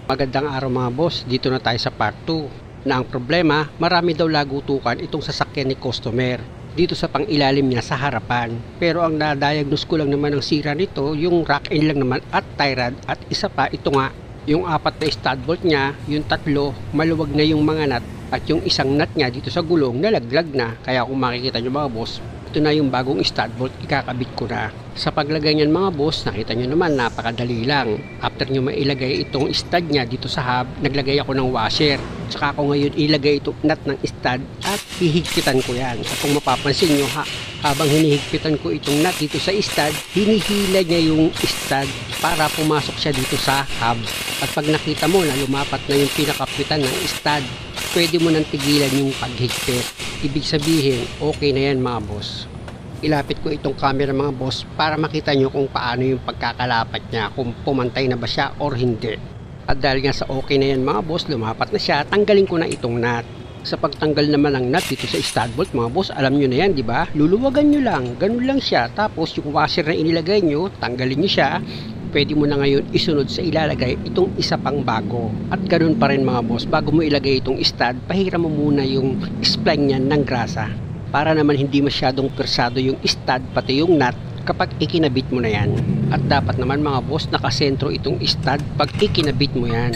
Magandang araw mga boss, dito na tayo sa part 2 na ang problema, marami daw lagutukan itong sasakyan ni customer dito sa pangilalim niya sa harapan. Pero ang na-diagnose ko lang naman ang sira nito, yung rack end lang naman at tie rod, at isa pa ito nga, yung 4 na stud bolt niya, yung 3 maluwag na yung mga nut, at yung isang nut niya dito sa gulong nalaglag na. Kaya kung makikita nyo mga boss, ito na yung bagong stud bolt, ikakabit ko na. Sa paglagay niyan mga boss, nakita nyo naman napakadali lang. After nyo mailagay itong stud niya dito sa hub, naglagay ako ng washer. Saka ako ngayon ilagay itong nut ng stud at hihigpitan ko yan. At kung mapapansin nyo habang hinihigpitan ko itong nut dito sa stud, hinihila niya yung stud para pumasok siya dito sa hub. At pag nakita mo na lumapat na yung pinakapitan ng stud, pwede mo nang tigilan yung paghigpit. Ibig sabihin, okay na yan mga boss. Ilapit ko itong camera mga boss para makita nyo kung paano yung pagkakalapat niya, kung pumantay na ba siya or hindi. At dahil nga sa okay na yan mga boss, lumapat na siya, tanggalin ko na itong nut. Sa pagtanggal naman ng nut dito sa stud bolt mga boss, alam nyo na yan, di ba? Luluwagan nyo lang, ganun lang siya. Tapos yung washer na inilagay nyo, tanggalin nyo siya. Pwede mo na ngayon isunod sa ilalagay itong isa pang bago. At ganun pa rin mga boss, bago mo ilagay itong stud, pahiram mo muna yung spline niyan ng grasa. Para naman hindi masyadong persado yung stud pati yung nut kapag ikinabit mo na yan. At dapat naman mga boss, nakasentro itong stud pag ikinabit mo yan.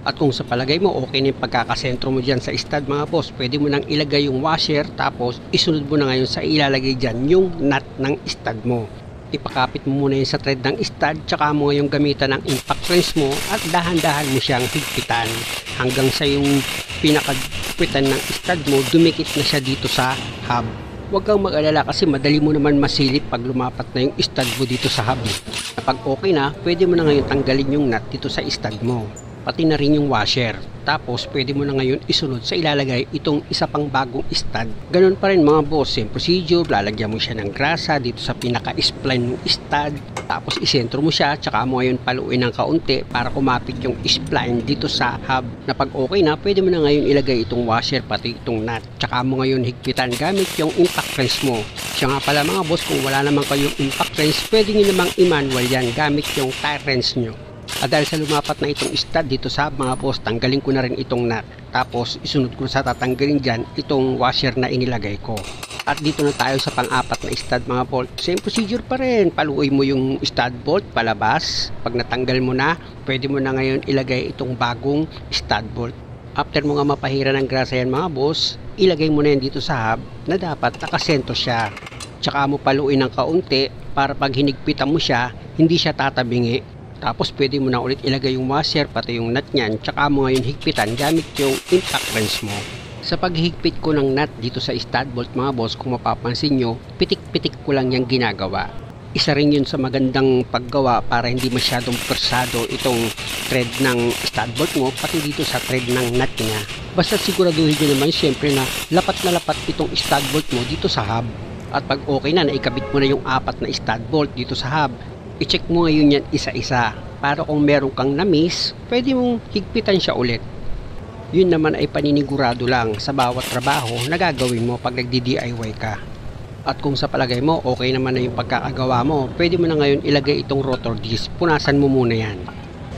At kung sa palagay mo okay na yung pagkakasentro mo dyan sa stud mga boss, pwede mo nang ilagay yung washer, tapos isunod mo na ngayon sa ilalagay dyan yung nut ng stud mo. Ipakapit mo muna yun sa thread ng stud, tsaka mo ngayong gamitan ng impact wrench mo at dahan-dahan mo siyang higpitan hanggang sa yung pinakagpitan ng stud mo dumikit na siya dito sa hub. Huwag kang mag-alala kasi madali mo naman masilip pag lumapat na yung stud mo dito sa hub. Kapag okay na, pwede mo na ngayon tanggalin yung nut dito sa stud mo, pati na rin yung washer. Tapos pwede mo na ngayon isunod sa ilalagay itong isa pang bagong stud. Ganun pa rin mga boss, same procedure. Lalagyan mo siya ng grasa dito sa pinaka-spline ng stud, tapos isentro mo siya, tsaka mo ngayon paluin ng kaunti para kumapit yung spline dito sa hub. Na pag okay na, pwede mo na ngayon ilagay itong washer pati itong nut, tsaka mo ngayon higpitan gamit yung impact wrench mo. Siya nga pala mga boss, kung wala naman kayong impact wrench, pwede nyo namang i-manual yan gamit yung tire wrench nyo. At dahil sa lumapat na itong stud dito sa mga boss, tanggalin ko na rin itong nut. Tapos isunod ko sa tatanggalin dyan itong washer na inilagay ko. At dito na tayo sa pang-4 na stud mga bolt. Same procedure pa rin. Paluin mo yung stud bolt palabas. Pag natanggal mo na, pwede mo na ngayon ilagay itong bagong stud bolt. After mo nga mapahira ng grasa yan mga boss, ilagay mo na yan dito sa hub na dapat nakasentro siya. Tsaka mo paluin ng kaunti para pag hinigpitan mo siya, hindi siya tatabingi. Tapos pwede mo na ulit ilagay yung washer pati yung nut niyan, tsaka mo ngayon higpitan gamit yung impact wrench mo. Sa paghigpit ko ng nut dito sa stud bolt mga boss, kung mapapansin nyo, pitik-pitik ko lang yung ginagawa. Isa rin yun sa magandang paggawa para hindi masyadong persado itong thread ng stud bolt mo, pati dito sa thread ng nut niya. Basta siguraduhin nyo naman syempre na lapat itong stud bolt mo dito sa hub. At pag okay na, naikabit mo na yung 4 na stud bolt dito sa hub, i-check mo ngayon yan isa-isa para kung meron kang na-miss, pwede mong higpitan siya ulit. Yun naman ay paninigurado lang sa bawat trabaho na gagawin mo pag nagdi-DIY ka. At kung sa palagay mo okay naman na yung pagkakagawa mo, pwede mo na ngayon ilagay itong rotor disc. Punasan mo muna yan.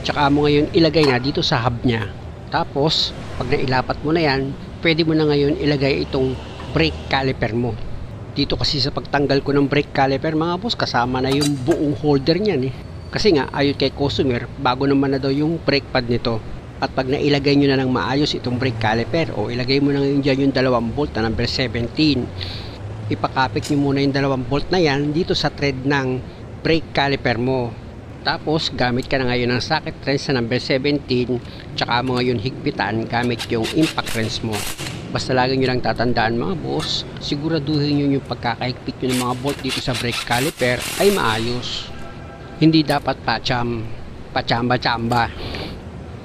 Tsaka mo ngayon ilagay na dito sa hub niya. Tapos pag nailapat mo na yan, pwede mo na ngayon ilagay itong brake caliper mo. Dito kasi sa pagtanggal ko ng brake caliper mga boss, kasama na yung buong holder niyan eh. Kasi nga ayon kay customer, bago naman na daw yung brake pad nito. At pag nailagay nyo na ng maayos itong brake caliper, o ilagay mo na ngayon dyan yung 2 bolt na number 17, ipakapit nyo muna yung 2 bolt na yan dito sa thread ng brake caliper mo. Tapos gamit ka na ngayon ng socket wrench sa number 17, tsaka mo ngayon higpitan gamit yung impact wrench mo. Basta lagi nyo lang tatandaan mga boss, siguraduhin nyo yung pagkakahigpit nyo ng mga bolt dito sa brake caliper ay maayos. Hindi dapat pachamba-chamba.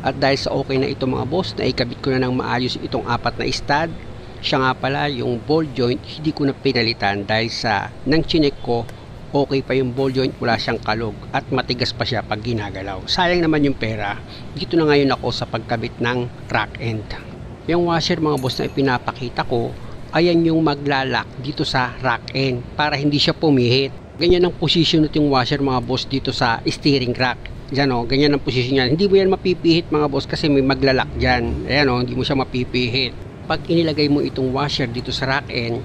At dahil sa okay na ito mga boss, naikabit ko na ng maayos itong 4 na stud. Siya nga pala yung ball joint, hindi ko na pinalitan dahil sa nang chinek ko, okay pa yung ball joint, wala siyang kalog at matigas pa siya pag ginagalaw. Sayang naman yung pera. Dito na ngayon ako sa pagkabit ng rack end. Yung washer mga boss na ipinapakita ko, ayan yung maglalak dito sa rack end para hindi siya pumihit. Ganyan ang position ng washer mga boss dito sa steering rack. Diyan o, ganyan ang posisyon yan. Hindi mo yan mapipihit mga boss kasi may maglalak dyan. Ayan o, hindi mo siya mapipihit. Pag inilagay mo itong washer dito sa rack end,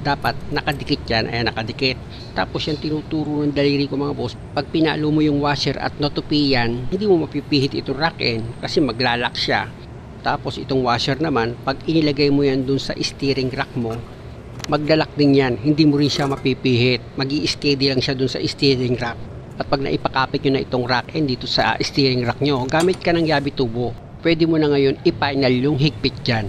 dapat nakadikit yan. Ayan, nakadikit. Tapos yan tinuturo ng daliri ko mga boss. Pag pinalo mo yung washer at natupi yan, hindi mo mapipihit itong rack end kasi maglalak siya. Tapos itong washer naman, pag inilagay mo yan dun sa steering rack mo, maglalak din yan, hindi mo rin siya mapipihit, mag-i-steady lang siya dun sa steering rack. At pag naipakapit nyo na itong rack end dito sa steering rack nyo, gamit ka ng yabi tubo, pwede mo na ngayon i-final yung higpit dyan.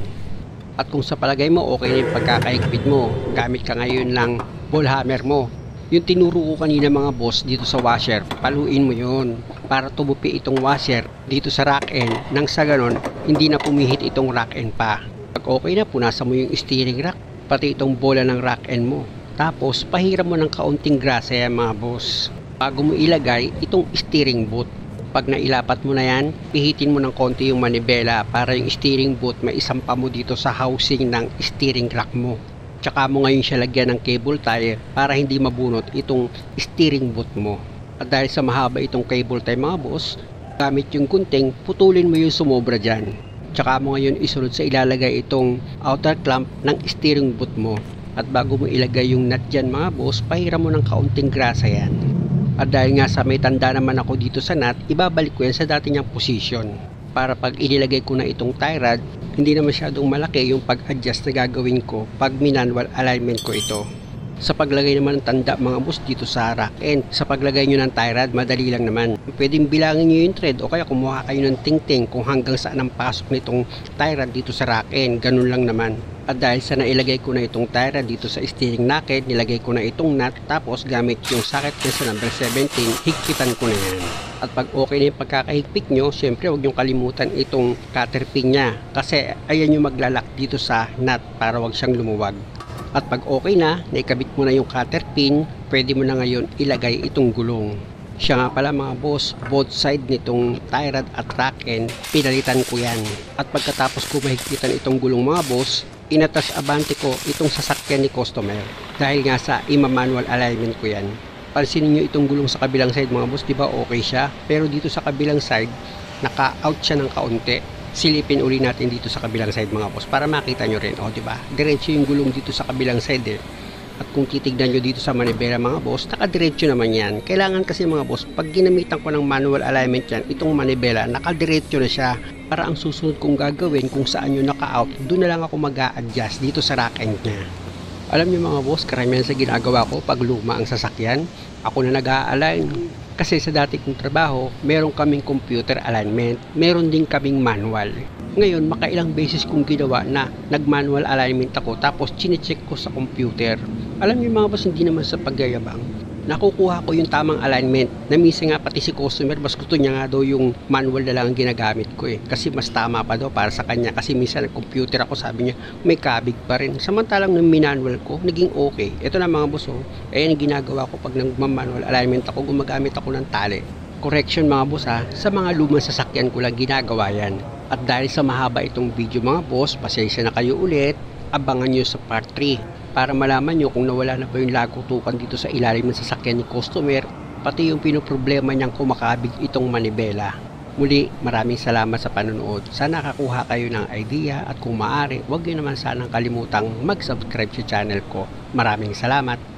At kung sa palagay mo okay na yung pagkakahigpit mo, gamit ka ngayon ng ball hammer mo. Yung tinuro ko kanina mga boss dito sa washer, paluin mo yun para tumupi itong washer dito sa rack end, nang sa ganon hindi na pumihit itong rack end pa. Pag okay na, punasan mo yung steering rack pati itong bola ng rack end mo. Tapos pahiram mo ng kaunting grasa yan mga boss bago mo ilagay itong steering boot. Pag nailapat mo na yan, pihitin mo ng konti yung manibela para yung steering boot maisampa mo dito sa housing ng steering rack mo. Tsaka mo ngayon siya lagyan ng cable tie para hindi mabunot itong steering boot mo. At dahil sa mahaba itong cable tie mga boss, gamit yung gunting, putulin mo yung sumobra dyan. Tsaka mo ngayon isunod sa ilalagay itong outer clamp ng steering boot mo. At bago mo ilagay yung nut dyan mga boss, pahiram mo ng kaunting grasa yan. At dahil nga sa may tanda naman ako dito sa nut, ibabalik ko yan sa dati niyang position. Para pag inilagay ko na itong tie rod, hindi na masyadong malaki yung pag-adjust na gagawin ko pag manual alignment ko ito. Sa paglagay naman ng tanda mga boss dito sa rack end, sa paglagay nyo ng tie rod, madali lang naman. Pwedeng bilangin nyo yung thread o kaya kumuha kayo ng ting-ting kung hanggang saan ang pasok nitong tie rod dito sa rack end, ganun lang naman. At dahil sa nailagay ko na itong tie rod dito sa steering knuckle, nilagay ko na itong nut, tapos gamit yung socket ko sa number 17, higpitan ko na yan. At pag okay na yung pagkakahigpit nyo, syempre huwag nyo kalimutan itong cutter pin nya kasi ayan yung maglalak dito sa nut para wag siyang lumuwag. At pag okay na, naikabit mo na yung cutter pin, pwede mo na ngayon ilagay itong gulong. Siya nga pala mga boss, both side nitong tie rod at rack end, pinalitan ko yan. At pagkatapos ko mahigpitan itong gulong mga boss, inatas abante ko itong sasakyan ni customer. Dahil nga sa ima-manual alignment ko yan. Pansinin nyo itong gulong sa kabilang side mga boss, diba okay siya? Pero dito sa kabilang side, naka-out siya ng kaunti. Silipin uli natin dito sa kabilang side mga boss para makita nyo rin, o diba? Diretso yung gulong dito sa kabilang side eh. At kung titignan nyo dito sa manibela mga boss, nakadiretso naman yan. Kailangan kasi mga boss, pag ginamitan ko ng manual alignment yan, itong manibela, nakadiretso na siya. Para ang susunod kong gagawin kung saan nyo naka-out, doon na lang ako mag-a-adjust dito sa rack end nya. Alam nyo mga boss, karamihan sa ginagawa ko pag luma ang sasakyan, ako na nag-a-align. Kasi sa dati kong trabaho, meron kaming computer alignment, meron din kaming manual. Ngayon, makailang beses kong ginawa na nag-manual alignment ako tapos chinecheck ko sa computer. Alam niyo mga boss, hindi naman sa pagyayabang. Nakukuha ko yung tamang alignment. Na minsan nga pati si customer, mas gusto niya nga daw yung manual na lang ang ginagamit ko eh. Kasi mas tama pa daw para sa kanya. Kasi minsan nag-computer ako, sabi niya, may kabig pa rin. Samantalang ng manual ko, naging okay. Ito na mga boss, oh. Ayan ang ginagawa ko pag nag-manual alignment ako, gumagamit ako ng tali. Correction mga boss ha, sa mga lumang sasakyan ko lang ginagawa yan. At dahil sa mahaba itong video mga boss, pasensya na kayo ulit, abangan nyo sa part 3 para malaman nyo kung nawala na ba yung lagutukan dito sa ilalim ng sasakyan ni customer, pati yung pinoproblema niyang kumakabig itong manibela. Muli, maraming salamat sa panonood. Sana nakakuha kayo ng idea at kung maaari, huwag nyo naman sanang kalimutang mag-subscribe sa channel ko. Maraming salamat!